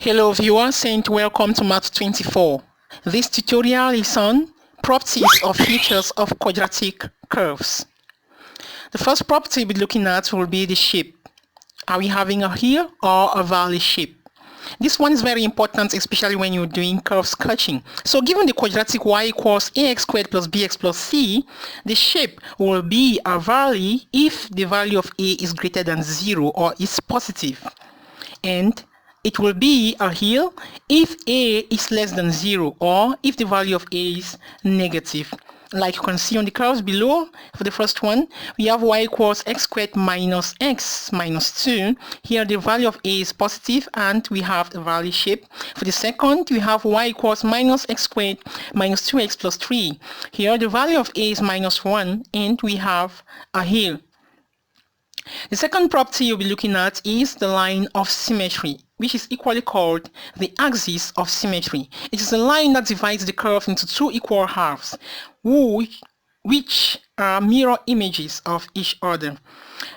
Hello viewers and welcome to Math 24. This tutorial is on properties or features of quadratic curves. The first property we'll be looking at will be the shape. Are we having a hill or a valley shape? This one is very important, especially when you're doing curve sketching. So given the quadratic y equals ax squared plus bx plus c, the shape will be a valley if the value of a is greater than 0 or is positive. And it will be a hill if a is less than 0 or if the value of a is negative. Like you can see on the curves below, for the first one, we have y equals x squared minus x minus 2. Here the value of a is positive and we have a valley shape. For the second, we have y equals minus x squared minus 2x plus 3. Here the value of a is minus 1 and we have a hill. The second property you'll be looking at is the line of symmetry, which is equally called the axis of symmetry. It is a line that divides the curve into two equal halves, which are mirror images of each other.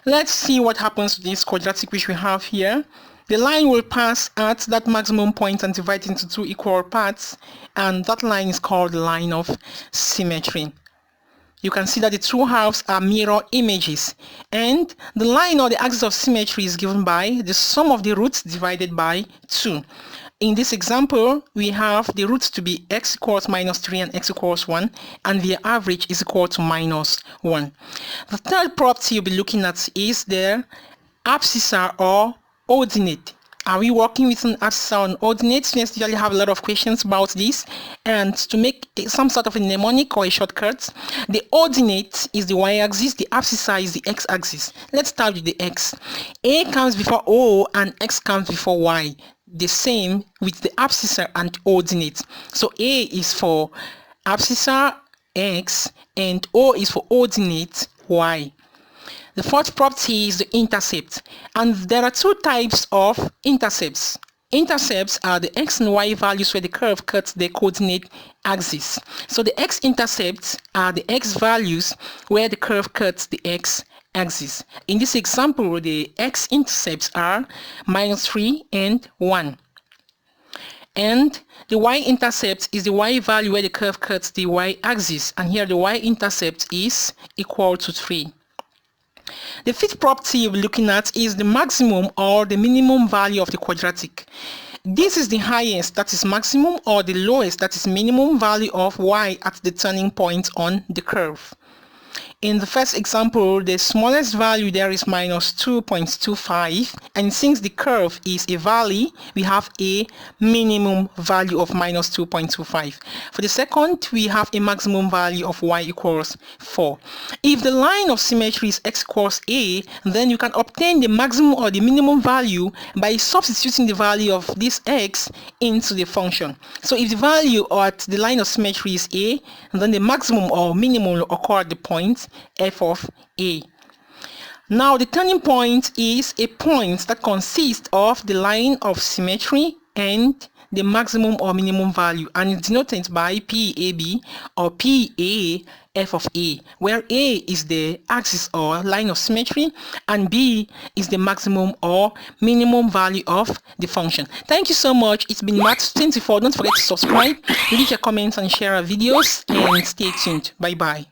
Let's see what happens to this quadratic which we have here. The line will pass at that maximum point and divide into two equal parts, and that line is called the line of symmetry. You can see that the two halves are mirror images, and the line or the axis of symmetry is given by the sum of the roots divided by 2. In this example, we have the roots to be x equals minus 3 and x equals 1, and the average is equal to minus 1. The third property you'll be looking at is the abscissa or ordinate. Are we working with an abscissa or an ordinate? Students usually have a lot of questions about this, and to make some sort of a mnemonic or a shortcut, the ordinate is the y-axis, the abscissa is the x-axis. Let's start with the x. A comes before O and x comes before y. The same with the abscissa and ordinate. So A is for abscissa x and O is for ordinate y. The fourth property is the intercept, and there are two types of intercepts. Intercepts are the x and y values where the curve cuts the coordinate axis. So the x-intercepts are the x values where the curve cuts the x-axis. In this example, the x-intercepts are minus 3 and 1. And the y-intercept is the y value where the curve cuts the y-axis, and here the y-intercept is equal to 3. The fifth property you'll be looking at is the maximum or the minimum value of the quadratic. This is the highest, that is maximum, or the lowest, that is minimum value of y at the turning point on the curve. In the first example, the smallest value there is minus 2.25, and since the curve is a valley, we have a minimum value of minus 2.25. For the second, we have a maximum value of y equals 4. If the line of symmetry is x equals a, then you can obtain the maximum or the minimum value by substituting the value of this x into the function. So if the value at the line of symmetry is a, then the maximum or minimum will occur at the point f of a. Now the turning point is a point that consists of the line of symmetry and the maximum or minimum value, and it's denoted by PAB or PA f of a, where a is the axis or line of symmetry and b is the maximum or minimum value of the function. Thank you so much. It's been Math 24. Don't forget to subscribe, leave your comments and share our videos, and stay tuned. Bye bye.